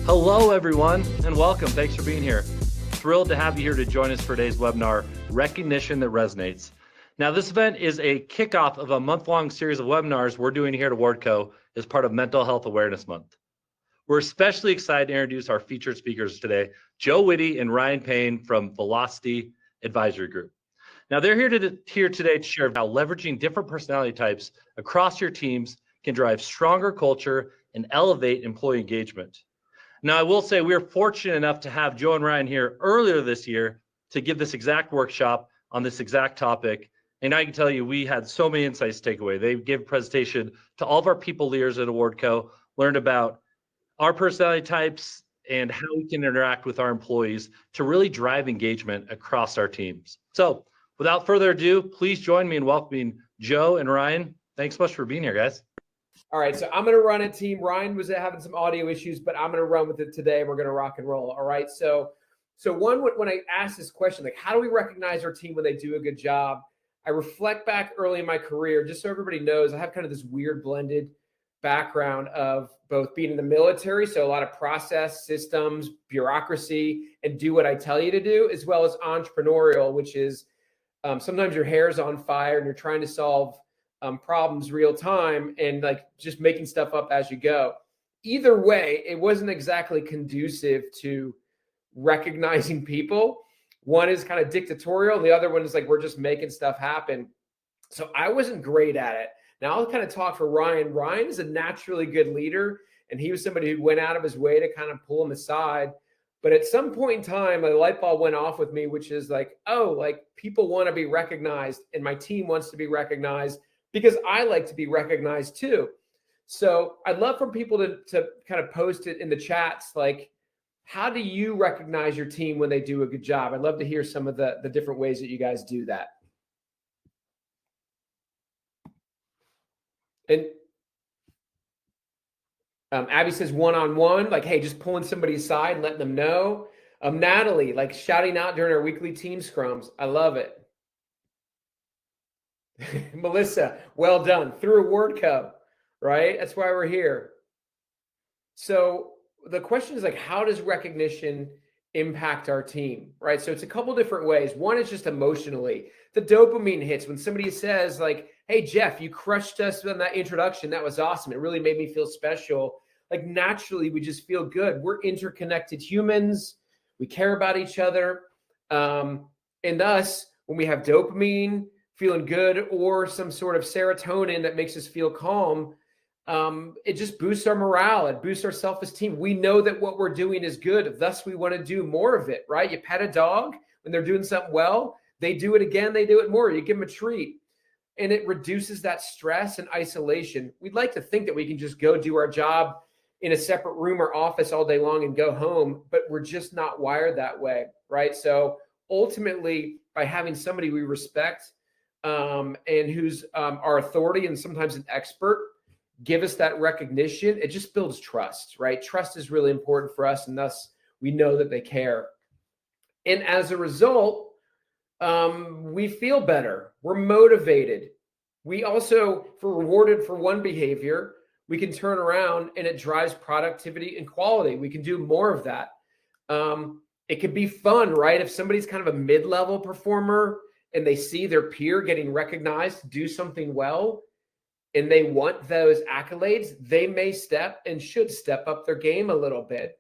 Hello, everyone, and welcome. Thanks for being here. Thrilled to have you here to join us for today's webinar, Recognition That Resonates. Now, this event is a kickoff of a month-long series of webinars we're doing here at Awardco as part of Mental Health Awareness Month. We're especially excited to introduce our featured speakers today, Joe Whitty and Ryan Payne from Velocity Advisory Group. Now, they're here today to share how leveraging different personality types across your teams can drive stronger culture and elevate employee engagement. Now, I will say we are fortunate enough to have Joe and Ryan here earlier this year to give this exact workshop on this exact topic. And I can tell you, we had so many insights to take away. They gave a presentation to all of our people leaders at Awardco, learned about our personality types and how we can interact with our employees to really drive engagement across our teams. So without further ado, please join me in welcoming Joe and Ryan. Thanks so much for being here, guys. All right, so I'm going to run a team. Ryan was having some audio issues, but I'm going to run with it today. We're going to rock and roll. All right, so when I ask this question, like, how do we recognize our team when they do a good job? I reflect back early in my career, just so everybody knows, I have kind of this weird blended background of both being in the military, so a lot of process, systems, bureaucracy, and do what I tell you to do, as well as entrepreneurial, which is sometimes your hair's on fire and you're trying to solve problems real time and like just making stuff up as you go. Either way, it wasn't exactly conducive to recognizing people. One is kind of dictatorial, and the other one is like, we're just making stuff happen. So I wasn't great at it. Now I'll kind of talk for Ryan. Ryan is a naturally good leader, and he was somebody who went out of his way to kind of pull him aside. But at some point in time, a light bulb went off with me, which is like, oh, like people want to be recognized and my team wants to be recognized, because I like to be recognized too. So I'd love for people to kind of post it in the chats, like, how do you recognize your team when they do a good job? I'd love to hear some of the different ways that you guys do that. And Abby says one-on-one, like, hey, just pulling somebody aside and letting them know. Natalie, like shouting out during our weekly team scrums. I love it. Melissa, well done. Through Awardco, right? That's why we're here. So the question is like, how does recognition impact our team, right? So it's a couple different ways. One is just emotionally. The dopamine hits when somebody says like, hey, Jeff, you crushed us on that introduction. That was awesome. It really made me feel special. Like naturally, we just feel good. We're interconnected humans. We care about each other. And thus, when we have dopamine, feeling good, or some sort of serotonin that makes us feel calm, it just boosts our morale. It boosts our self-esteem. We know that what we're doing is good. Thus, we want to do more of it, right? You pet a dog when they're doing something well, they do it again, they do it more. You give them a treat. And it reduces that stress and isolation. We'd like to think that we can just go do our job in a separate room or office all day long and go home, but we're just not wired that way, right? So ultimately, by having somebody we respect, and who's our authority and sometimes an expert, give us that recognition, it just builds trust, right? Trust is really important for us, and thus we know that they care. And as a result, we feel better. We're motivated. We also, if we're rewarded for one behavior, we can turn around and it drives productivity and quality. We can do more of that. It could be fun, right? If somebody's kind of a mid-level performer and they see their peer getting recognized to do something well, and they want those accolades, they may step and should step up their game a little bit.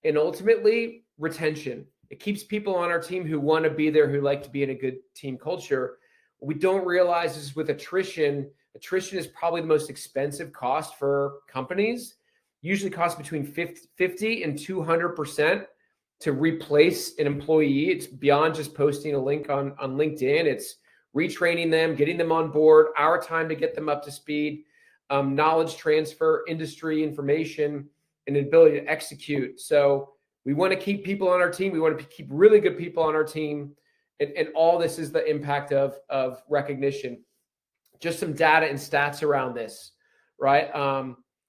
And ultimately, retention. It keeps people on our team who want to be there, who like to be in a good team culture. What we don't realize is with attrition is probably the most expensive cost for companies. Usually costs between 50 and 200% to replace an employee. It's beyond just posting a link on LinkedIn. It's retraining them, getting them on board, our time to get them up to speed, knowledge transfer, industry information, and an ability to execute. So we want to keep people on our team. We want to keep really good people on our team. And all this is the impact of recognition. Just some data and stats around this, right?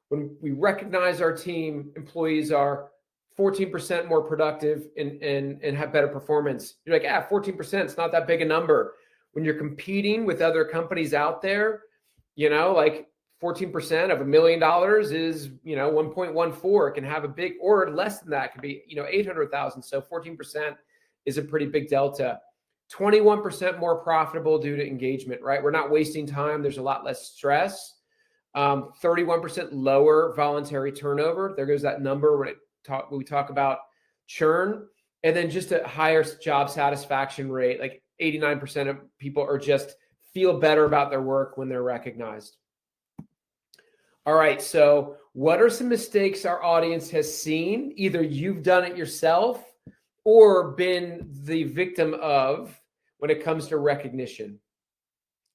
When we recognize our team, employees are 14% more productive and have better performance. You're like, 14%, it's not that big a number. When you're competing with other companies out there, like 14% of $1 million is, 1.14. It can have a big, or less than that, it could be, 800,000. So 14% is a pretty big delta. 21% more profitable due to engagement, right? We're not wasting time. There's a lot less stress. 31% lower voluntary turnover. There goes that number when we talk about churn. And then just a higher job satisfaction rate, like 89% of people are just feel better about their work when they're recognized. All right, so what are some mistakes our audience has seen? Either you've done it yourself or been the victim of when it comes to recognition.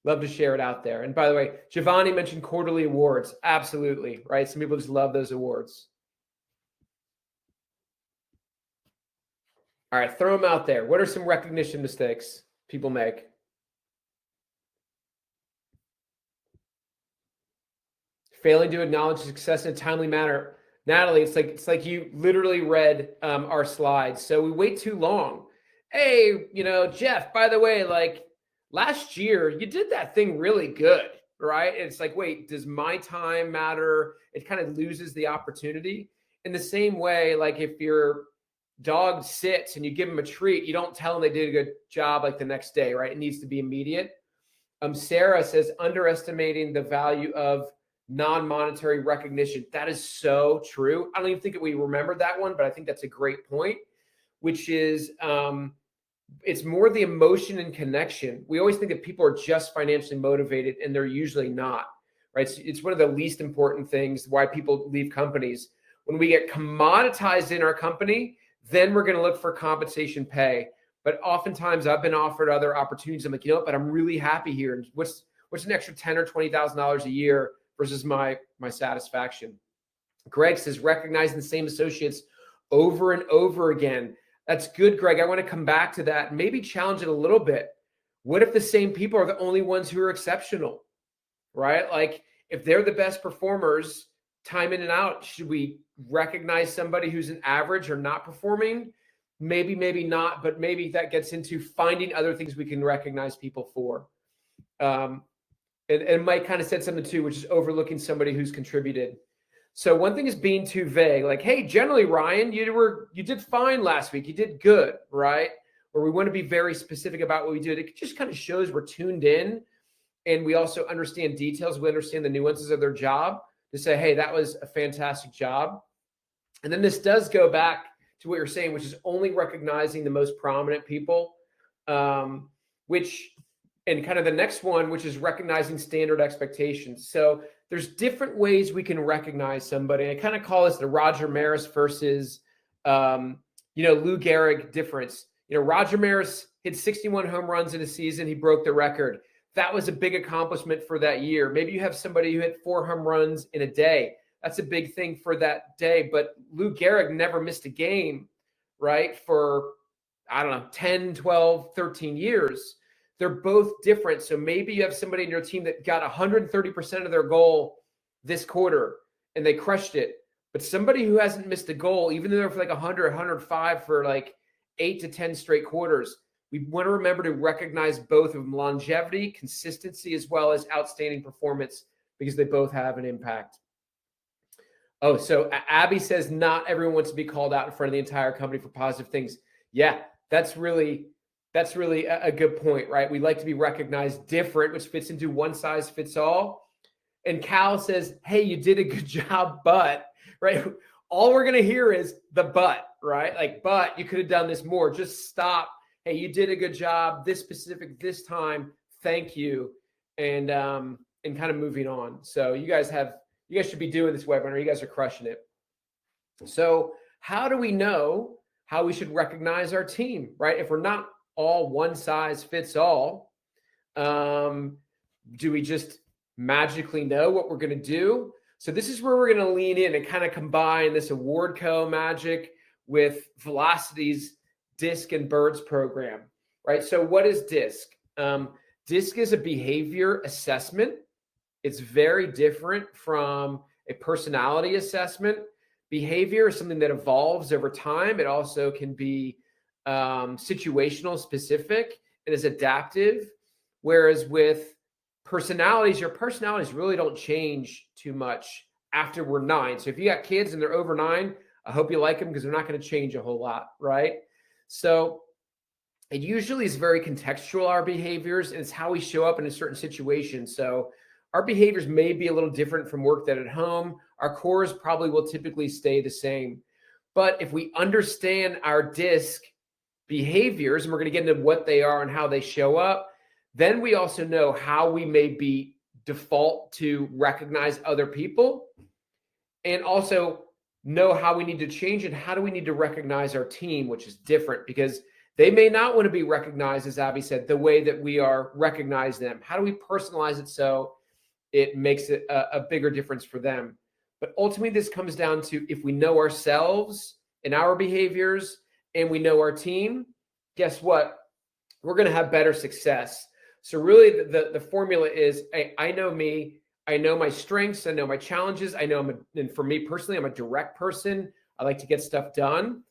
Love to share it out there. And by the way, Giovanni mentioned quarterly awards. Absolutely, right? Some people just love those awards. All right, throw them out there. What are some recognition mistakes people make? Failing to acknowledge success in a timely manner. Natalie, it's like you literally read our slides. So we wait too long. Hey, Jeff, by the way, like last year you did that thing really good, right? It's like, wait, does my time matter? It kind of loses the opportunity. In the same way, like if your dog sits and you give them a treat, you don't tell them they did a good job like the next day, right? It needs to be immediate. Sarah says underestimating the value of non-monetary recognition. That is so true. I don't even think that we remembered that one, but I think that's a great point, which is it's more the emotion and connection. We always think that people are just financially motivated, and they're usually not, right? It's one of the least important things why people leave companies. When we get commoditized in our company, then we're going to look for compensation pay. But oftentimes I've been offered other opportunities. I'm like, but I'm really happy here. And what's an extra $10,000 or $20,000 a year versus my satisfaction? Greg says recognizing the same associates over and over again. That's good, Greg. I want to come back to that and maybe challenge it a little bit. What if the same people are the only ones who are exceptional, right? Like if they're the best performers time in and out, should we recognize somebody who's an average or not performing? Maybe not, but maybe that gets into finding other things we can recognize people for. And Mike kind of said something too, which is overlooking somebody who's contributed. So one thing is being too vague, like, hey, generally, Ryan, you did fine last week. You did good, right? Or we want to be very specific about what we did. It just kind of shows we're tuned in, and we also understand details. We understand the nuances of their job to say, hey, that was a fantastic job. And then this does go back to what you're saying, which is only recognizing the most prominent people, and kind of the next one, which is recognizing standard expectations. So there's different ways we can recognize somebody. I kind of call this the Roger Maris versus, Lou Gehrig difference. Roger Maris hit 61 home runs in a season. He broke the record. That was a big accomplishment for that year. Maybe you have somebody who hit 4 home runs in a day. That's a big thing for that day. But Lou Gehrig never missed a game, right? For, 10, 12, 13 years. They're both different. So maybe you have somebody in your team that got 130% of their goal this quarter and they crushed it. But somebody who hasn't missed a goal, even though they're for like 100, 105 for like 8 to 10 straight quarters, we want to remember to recognize both of them, longevity, consistency, as well as outstanding performance, because they both have an impact. Oh, so Abby says not everyone wants to be called out in front of the entire company for positive things. Yeah, that's really a good point, right? We like to be recognized different, which fits into one size fits all. And Cal says, hey, you did a good job, but, right? All we're going to hear is the but, right? Like, but you could have done this more. Just stop. Hey, you did a good job. This specific, this time. Thank you. And kind of moving on. So you guys should be doing this webinar. You guys are crushing it. So how do we know how we should recognize our team, right? If we're not all one size fits all, do we just magically know what we're going to do? So this is where we're going to lean in and kind of combine this Awardco magic with Velocity's DISC and BIRDS program, right? So what is DISC? DISC is a behavior assessment. It's very different from a personality assessment. Behavior is something that evolves over time. It also can be situational specific. It is adaptive. Whereas with your personalities really don't change too much after we're 9. So if you got kids and they're over 9, I hope you like them because they're not going to change a whole lot, right? So it usually is very contextual, our behaviors, and it's how we show up in a certain situation. So our behaviors may be a little different from work than at home. Our cores probably will typically stay the same. But if we understand our DISC behaviors, and we're going to get into what they are and how they show up, then we also know how we may be default to recognize other people, and also know how we need to change and how do we need to recognize our team, which is different because they may not want to be recognized, as Abby said, the way that we are recognize them. How do we personalize it so it makes it a bigger difference for them? But ultimately, this comes down to if we know ourselves and our behaviors and we know our team, guess what? We're going to have better success. So really the formula is, I know me, I know my strengths, I know my challenges, I know and for me personally, I'm a direct person. I like to get stuff done.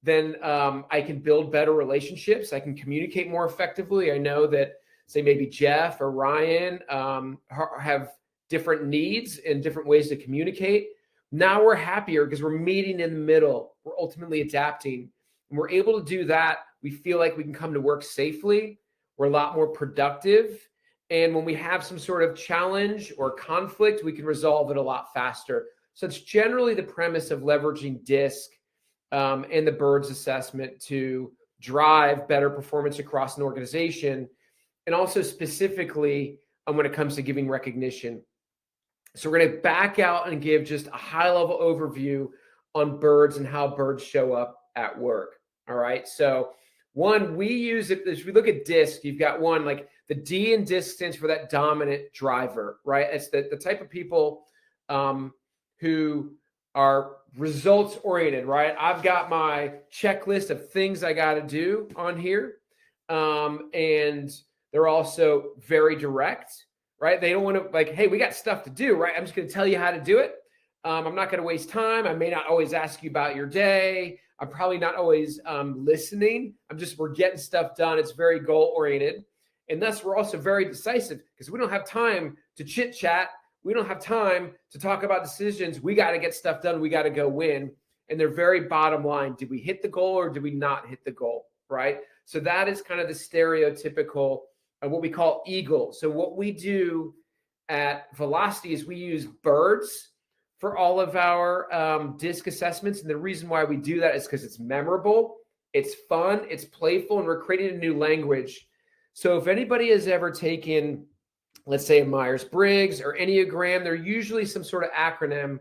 Then I can build better relationships. I can communicate more effectively. I know that, say, maybe Jeff or Ryan have different needs and different ways to communicate. Now we're happier because we're meeting in the middle. We're ultimately adapting. And we're able to do that. We feel like we can come to work safely. We're a lot more productive. And when we have some sort of challenge or conflict, we can resolve it a lot faster. So it's generally the premise of leveraging DISC and the BIRDS assessment to drive better performance across an organization, and also specifically when it comes to giving recognition. So we're going to back out and give just a high-level overview on BIRDS and how BIRDS show up at work. All right. So one, we use it as we look at DISC. You've got one, like the D in DISC stands for that dominant driver, right? It's the type of people who are results oriented, right? I've got my checklist of things I got to do on here. And they're also very direct, right? They don't want to like, hey, we got stuff to do, right? I'm just going to tell you how to do it. I'm not going to waste time. I may not always ask you about your day. I'm probably not always listening. We're getting stuff done. It's very goal oriented. And thus we're also very decisive because we don't have time to chit chat. We don't have time to talk about decisions. We got to get stuff done. We got to go win. And they're very bottom line. Did we hit the goal or did we not hit the goal, right? So that is kind of the stereotypical of what we call EAGLE. So what we do at Velocity is we use BIRDS for all of our DISC assessments. And the reason why we do that is because it's memorable, it's fun, it's playful, and we're creating a new language. So if anybody has ever taken, let's say, a Myers-Briggs or Enneagram, they're usually some sort of acronym.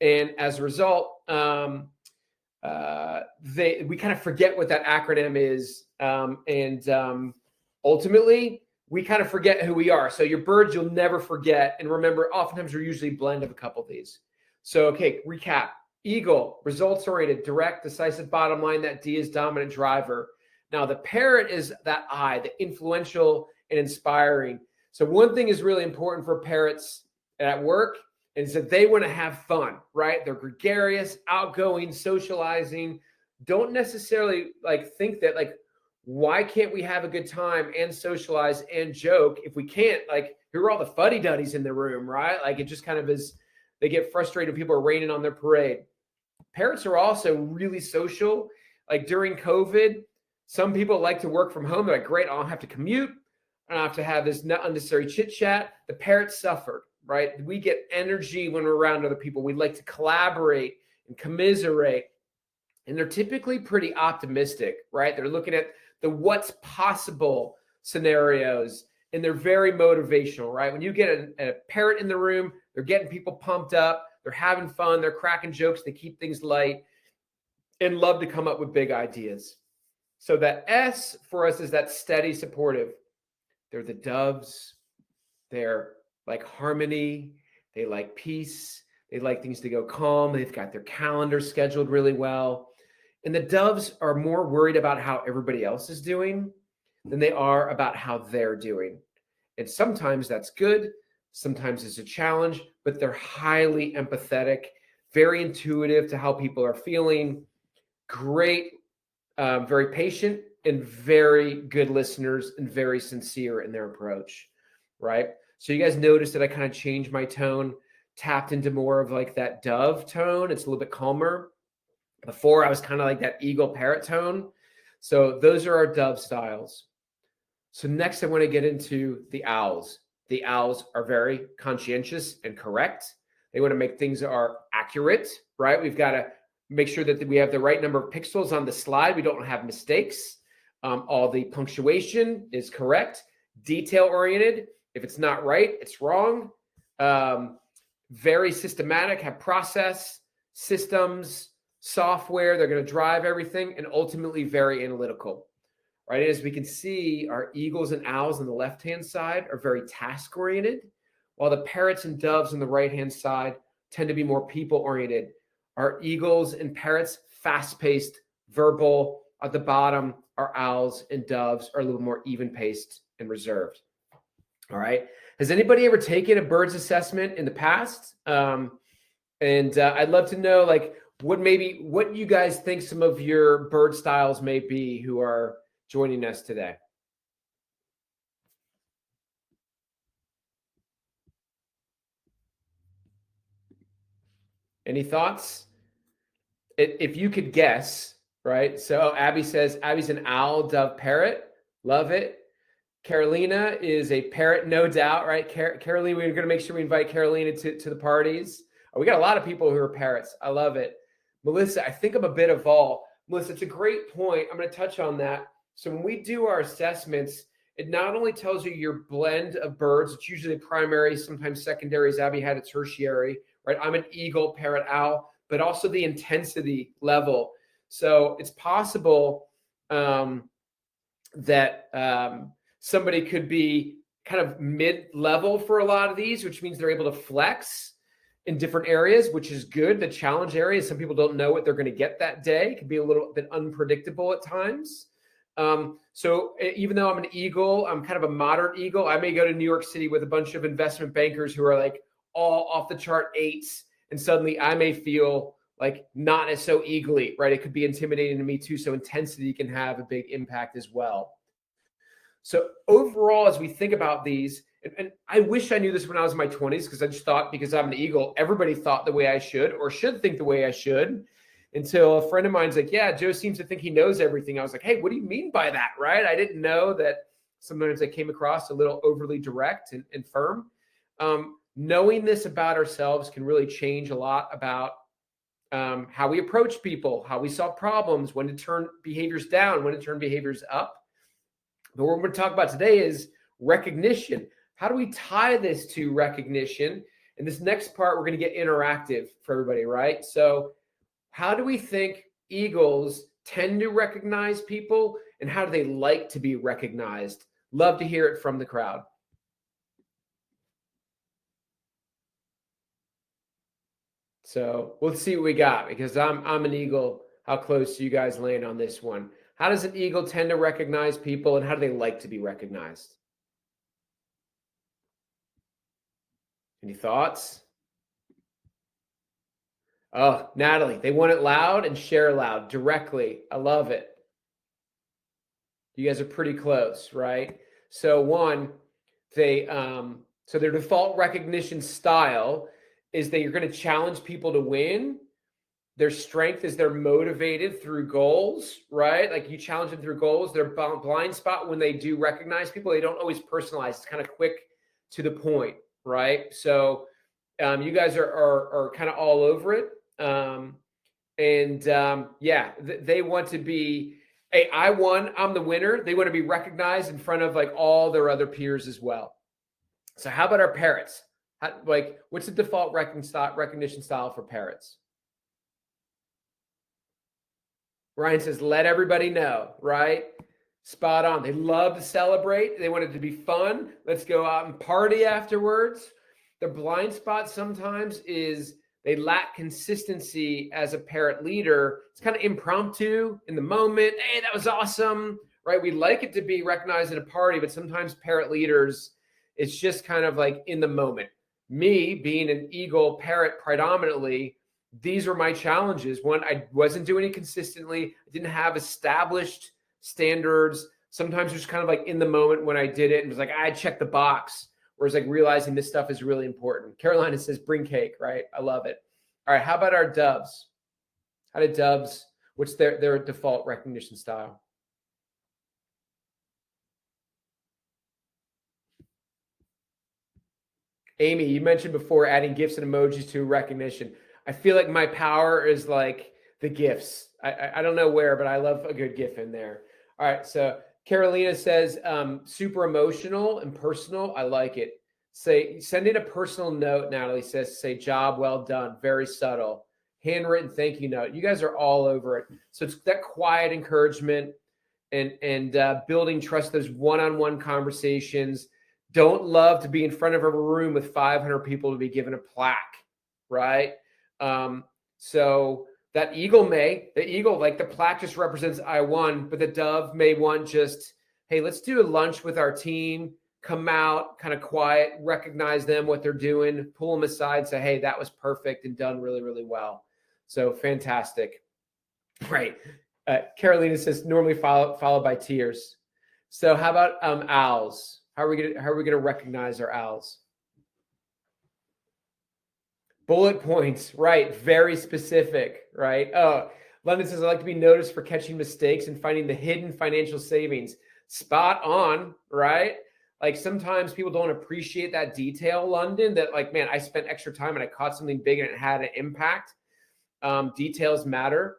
And as a result, we kind of forget what that acronym is. Ultimately, we kind of forget who we are. So your BIRDS, you'll never forget. And remember, oftentimes we're usually a blend of a couple of these. So, okay, recap. EAGLE, results-oriented, direct, decisive, bottom line. That D is dominant driver. Now, the Parrot is that I, the influential and inspiring. So one thing is really important for parrots at work is that they want to have fun, right? They're gregarious, outgoing, socializing. Don't necessarily think that why can't we have a good time and socialize and joke if we can't? Who are all the fuddy-duddies in the room, right? It just kind of is, they get frustrated when people are raining on their parade. Parrots are also really social. During COVID, some people like to work from home. They're like, great, I don't have to commute. I don't have to have this unnecessary chit-chat. The parrots suffered, right? We get energy when we're around other people. We like to collaborate and commiserate. And they're typically pretty optimistic, right? They're looking at the what's possible scenarios, and they're very motivational, right? When you get a parrot in the room, they're getting people pumped up. They're having fun. They're cracking jokes. They keep things light and love to come up with big ideas. So that S for us is that steady, supportive. They're the doves. They're like harmony. They like peace. They like things to go calm. They've got their calendar scheduled really well. And the doves are more worried about how everybody else is doing than they are about how they're doing. And sometimes that's good. Sometimes it's a challenge, but they're highly empathetic, very intuitive to how people are feeling, great, very patient, and very good listeners and very sincere in their approach, right? So you guys noticed that I kind of changed my tone, tapped into more of like that dove tone. It's a little bit calmer. Before I was kind of like that eagle parrot tone. So those are our dove styles. So next I want to get into the owls. The owls are very conscientious and correct. They want to make things are accurate, right? We've got to make sure that we have the right number of pixels on the slide. We don't have mistakes. All the punctuation is correct. Detail oriented. If it's not right, it's wrong. Very systematic, have process, systems, software. They're going to drive everything, and ultimately very analytical. Right, as we can see, our eagles and owls on the left-hand side are very task-oriented, while the parrots and doves on the right-hand side tend to be more people-oriented. Our eagles and parrots, fast-paced, verbal. At the bottom, our owls and doves are a little more even-paced and reserved. All right. Has anybody ever taken a birds assessment in the past? I'd love to know, like, what you guys think some of your bird styles may be who are joining us today. Any thoughts? If you could guess, right? So Abby says Abby's an owl, dove, parrot. Love it. Carolina is a parrot, no doubt, right? Carolina, we're going to make sure we invite Carolina to the parties. We got a lot of people who are parrots. I love it. Melissa, I think I'm a bit of all. Melissa, it's a great point. I'm going to touch on that. So when we do our assessments, it not only tells you your blend of birds, it's usually primary, sometimes secondaries. Abby had a tertiary, right? I'm an eagle, parrot, owl, but also the intensity level. So it's possible that somebody could be kind of mid-level for a lot of these, which means they're able to flex in different areas, which is good. The challenge areas, some people don't know what they're going to get that day. It can be a little bit unpredictable at times. So even though I'm an eagle, I'm kind of a moderate eagle. I may go to New York City with a bunch of investment bankers who are like all off the chart eights, and suddenly I may feel like not as so eagly, right? It could be intimidating to me too. So intensity can have a big impact as well. So overall, as we think about these, and I wish I knew this when I was in my 20s, because I just thought, because I'm an eagle, everybody thought the way I should, or should think the way I should, until a friend of mine's like, yeah, Joe seems to think he knows everything. I was like, hey, what do you mean by that, right? I didn't know that sometimes I came across a little overly direct and firm. Knowing this about ourselves can really change a lot about how we approach people, how we solve problems, when to turn behaviors down, when to turn behaviors up. But what we're going to talk about today is recognition. How do we tie this to recognition? And this next part, we're going to get interactive for everybody, right? So how do we think eagles tend to recognize people, and how do they like to be recognized? Love to hear it from the crowd. So we'll see what we got, because I'm an eagle. How close do you guys land on this one? How does an eagle tend to recognize people, and how do they like to be recognized? Any thoughts? Oh, Natalie, they want it loud and share loud directly. I love it. You guys are pretty close, right? So so their default recognition style is that you're going to challenge people to win. Their strength is they're motivated through goals, right? Like you challenge them through goals. Their blind spot when they do recognize people, they don't always personalize. It's kind of quick to the point, right? So you guys are kind of all over it. Yeah, they want to be, hey, I won, I'm the winner. They want to be recognized in front of like all their other peers as well. So how about our parrots? What's the default recognition style for parrots? Ryan says, let everybody know, right? Spot on. They love to celebrate. They want it to be fun. Let's go out and party afterwards. The blind spot sometimes is they lack consistency as a parrot leader. It's kind of impromptu in the moment. Hey, that was awesome, right? We like it to be recognized at a party, but sometimes parrot leaders, it's just kind of like in the moment. Me being an eagle parrot predominantly, these were my challenges. One, I wasn't doing it consistently. I didn't have established standards. Sometimes it was kind of like in the moment when I did it and was like, I checked the box, or is like realizing this stuff is really important. Carolina says, bring cake, right? I love it. All right, how about our Doves? How did Doves, what's their default recognition style? Amy, you mentioned before adding GIFs and emojis to recognition. I feel like my power is like the GIFs. I don't know where, but I love a good GIF in there. All right, so Carolina says super emotional and personal. I like it. Send in a personal note, Natalie says, say job well done, very subtle. Handwritten thank you note. You guys are all over it. So it's that quiet encouragement and building trust, those one-on-one conversations. Don't love to be in front of a room with 500 people to be given a plaque, right? So that eagle like the plaque just represents I won, but the dove may want just, hey, let's do a lunch with our team, come out, kind of quiet, recognize them, what they're doing, pull them aside, say, hey, that was perfect and done really, really well. So fantastic. Right. Carolina says normally followed by tears. So how about owls? How are we gonna recognize our owls? Bullet points, right? Very specific, right? Oh, London says I like to be noticed for catching mistakes and finding the hidden financial savings. Spot on, right? Like sometimes people don't appreciate that detail, London, that like, man, I spent extra time and I caught something big and it had an impact. Details matter.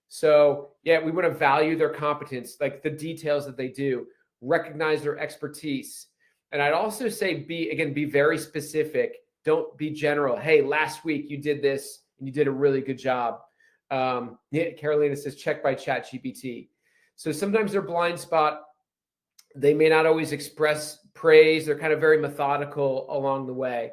So yeah, we want to value their competence, like the details that they do, recognize their expertise. And I'd also say be very specific. Don't be general. Hey, last week you did this and you did a really good job. Yeah, Carolina says check by ChatGPT. So sometimes their blind spot, they may not always express praise. They're kind of very methodical along the way.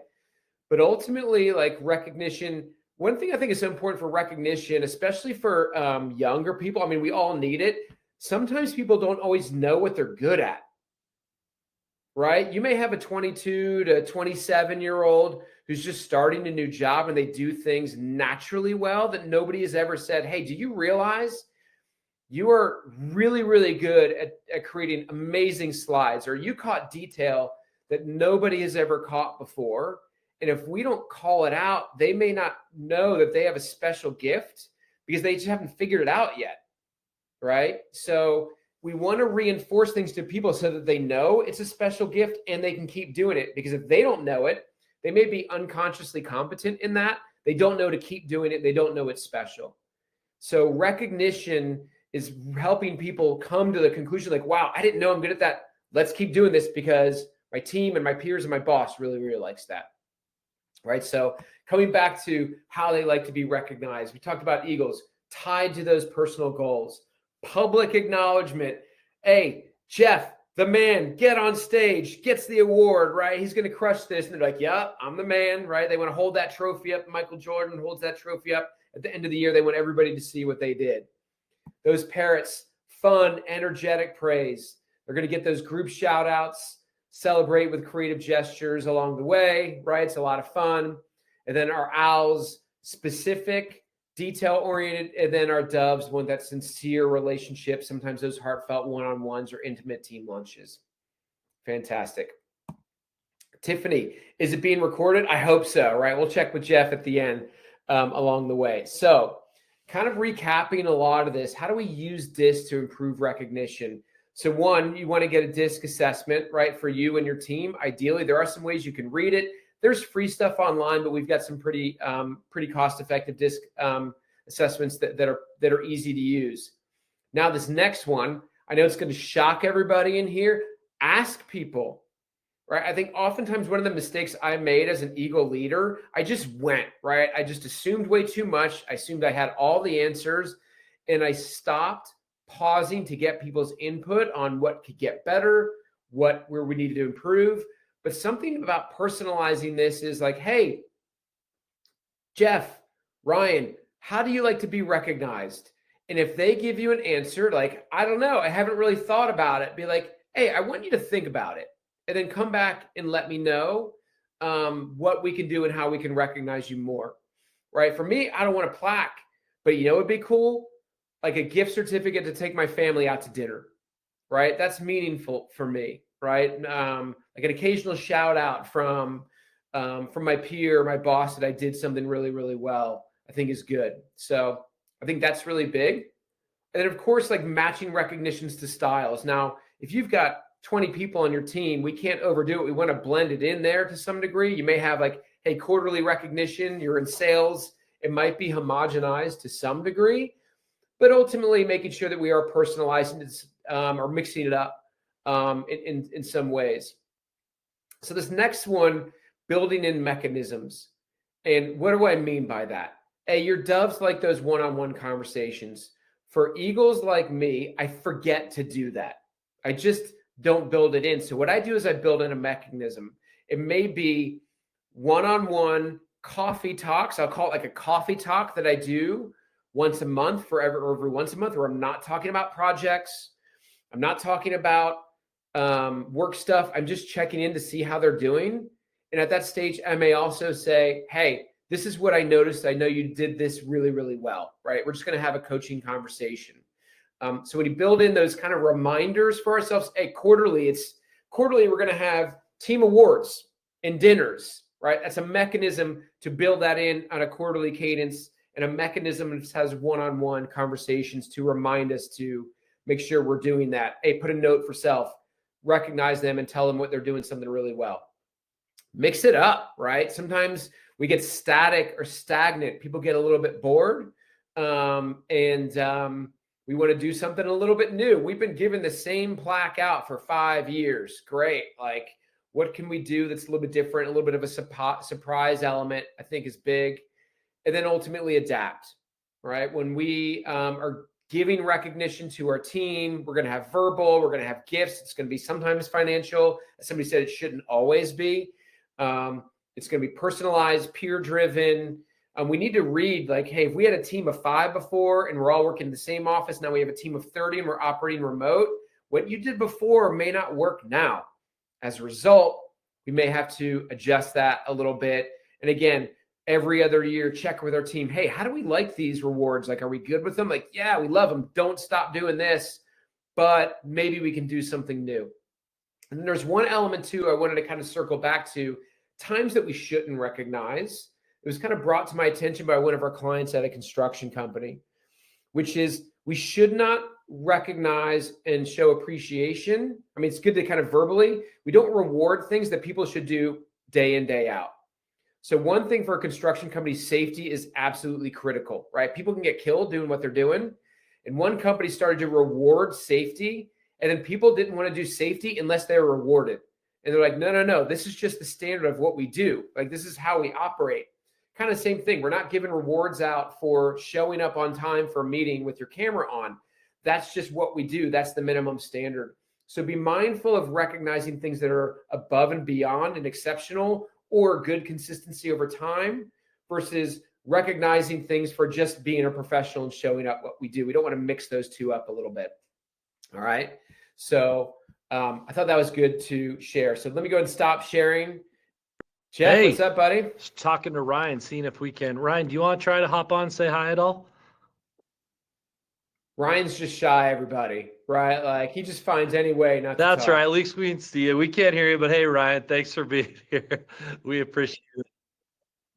But ultimately, like recognition, one thing I think is so important for recognition, especially for younger people, I mean, we all need it. Sometimes people don't always know what they're good at, right? You may have a 22 to 27-year-old who's just starting a new job and they do things naturally well that nobody has ever said, hey, do you realize you are really, really good at creating amazing slides, or you caught detail that nobody has ever caught before. And if we don't call it out, they may not know that they have a special gift because they just haven't figured it out yet, right? So we want to reinforce things to people so that they know it's a special gift and they can keep doing it. Because if they don't know it, they may be unconsciously competent in that. They don't know to keep doing it. They don't know it's special. So recognition is helping people come to the conclusion like, wow, I didn't know I'm good at that. Let's keep doing this because my team and my peers and my boss really, really likes that. Right. So coming back to how they like to be recognized, we talked about eagles tied to those personal goals, public acknowledgement. Hey, Jeff, the man, get on stage, gets the award, right? He's going to crush this. And they're like, yeah, I'm the man, right? They want to hold that trophy up. Michael Jordan holds that trophy up at the end of the year. They want everybody to see what they did. Those parrots, fun, energetic praise. They're going to get those group shout outs. Celebrate with creative gestures along the way, right? It's a lot of fun. And then our owls, specific, detail-oriented, and then our doves want that sincere relationship, sometimes those heartfelt one-on-ones or intimate team lunches. Fantastic. Tiffany, is it being recorded? I hope so, right? We'll check with Jeff at the end along the way. So kind of recapping a lot of this, how do we use DISC to improve recognition? So one, you want to get a DISC assessment, right, for you and your team. Ideally, there are some ways you can read it. There's free stuff online, but we've got some pretty cost-effective DISC assessments that are easy to use. Now, this next one, I know it's going to shock everybody in here. Ask people, right? I think oftentimes one of the mistakes I made as an Eagle leader, I just went, right? I just assumed way too much. I assumed I had all the answers, and I stopped pausing to get people's input on what could get better, where we needed to improve. But something about personalizing this is like, hey, Jeff, Ryan, how do you like to be recognized? And if they give you an answer, like, I don't know, I haven't really thought about it, be like, hey, I want you to think about it. And then come back and let me know what we can do and how we can recognize you more, right? For me, I don't want a plaque, but you know what would be cool? Like a gift certificate to take my family out to dinner, right? That's meaningful for me. right? Like an occasional shout out from my peer, my boss, that I did something really, really well, I think is good. So I think that's really big. And then of course, like matching recognitions to styles. Now, if you've got 20 people on your team, we can't overdo it. We want to blend it in there to some degree. You may have like, hey, quarterly recognition, you're in sales. It might be homogenized to some degree, but ultimately making sure that we are personalizing it, or mixing it up in some ways. So this next one, building in mechanisms. And what do I mean by that? Hey, your doves like those one-on-one conversations. For eagles like me, I forget to do that. I just don't build it in. So what I do is I build in a mechanism. It may be one-on-one coffee talks. I'll call it like a coffee talk that I do once a month, for every once a month, where I'm not talking about projects. I'm not talking about work stuff. I'm just checking in to see how they're doing. And at that stage, I may also say, hey, this is what I noticed. I know you did this really, really well, right? We're just going to have a coaching conversation. So when you build in those kind of reminders for ourselves, hey, quarterly, we're going to have team awards and dinners, right? That's a mechanism to build that in on a quarterly cadence, and a mechanism that has one-on-one conversations to remind us to make sure we're doing that. Hey, put a note for self, recognize them and tell them what they're doing something really well. Mix it up, right? Sometimes we get static or stagnant. People get a little bit bored, and we want to do something a little bit new. We've been given the same plaque out for 5 years. Great. Like, what can we do that's a little bit different? A little bit of a surprise element, I think, is big. And then ultimately adapt, right? When we are giving recognition to our team, we're going to have verbal, we're going to have gifts. It's going to be sometimes financial. As somebody said, it shouldn't always be. It's going to be personalized, peer-driven. We need to read like, hey, if we had a team of 5 before and we're all working in the same office, now we have a team of 30 and we're operating remote, what you did before may not work now. As a result, we may have to adjust that a little bit. And again, every other year, check with our team. Hey, how do we like these rewards? Like, are we good with them? Like, yeah, we love them. Don't stop doing this, but maybe we can do something new. And then there's one element too, I wanted to kind of circle back to, times that we shouldn't recognize. It was kind of brought to my attention by one of our clients at a construction company, which is we should not recognize and show appreciation. I mean, it's good to kind of verbally, we don't reward things that people should do day in, day out. So one thing for a construction company, safety is absolutely critical, right? People can get killed doing what they're doing. And one company started to reward safety, and then people didn't want to do safety unless they were rewarded. And they're like, no, this is just the standard of what we do. Like, this is how we operate. Kind of same thing. We're not giving rewards out for showing up on time for a meeting with your camera on. That's just what we do. That's the minimum standard. So be mindful of recognizing things that are above and beyond and exceptional, or good consistency over time, versus recognizing things for just being a professional and showing up what we do. We don't want to mix those two up a little bit. All right. So I thought that was good to share. So let me go ahead and stop sharing. Jeff, Hey, what's up, buddy? Just talking to Ryan, seeing if we can. Ryan, do you want to try to hop on, say hi at all? Ryan's just shy, everybody, right? Like, he just finds any way not to That's talk. right. At least we can see you. We can't hear you, but hey, Ryan, thanks for being here. We appreciate it.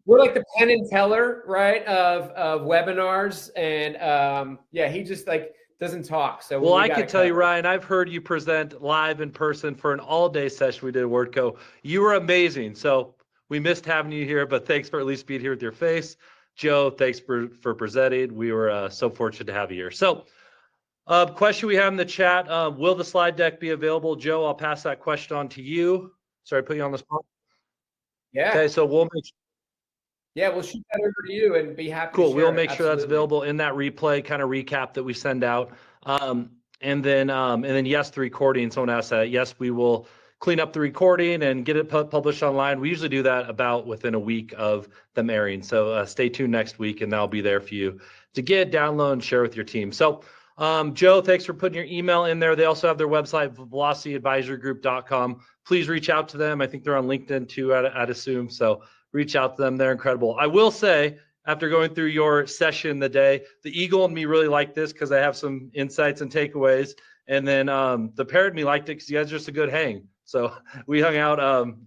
We're like the Penn and Teller, right, of webinars. And yeah, he just like doesn't talk. So Well, we I got can it tell you, covered. Ryan, I've heard you present live in person for an all-day session we did at Awardco. You were amazing. So we missed having you here, but thanks for at least being here with your face. Joe, thanks for presenting. We were so fortunate to have you here. So question we have in the chat, will the slide deck be available? Joe, I'll pass that question on to you. Sorry, put you on the spot. Yeah. Okay, so we'll make Yeah, we'll shoot that over to you and be happy Cool. to We'll share it. make sure that's Absolutely. available in that replay kind of recap that we send out. And then yes, the recording. Someone asked that. Yes, we will clean up the recording and get it published online. We usually do that about within a week of them airing. So stay tuned next week, and that'll be there for you to get, download, and share with your team. So Joe, thanks for putting your email in there. They also have their website, velocityadvisorygroup.com. Please reach out to them. I think they're on LinkedIn too, I'd assume. So reach out to them. They're incredible. I will say, after going through your session the day, the Eagle and me really like this because I have some insights and takeaways. And then the Parrot and me liked it because you guys are just a good hang. So we hung out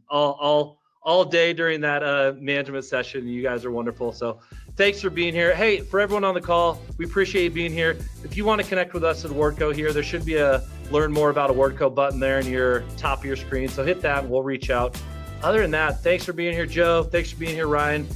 all day during that management session. You guys are wonderful. So thanks for being here. Hey, for everyone on the call, we appreciate you being here. If you want to connect with us at Awardco here, there should be a learn more about Awardco button there in your top of your screen. So hit that and we'll reach out. Other than that, thanks for being here, Joe. Thanks for being here, Ryan.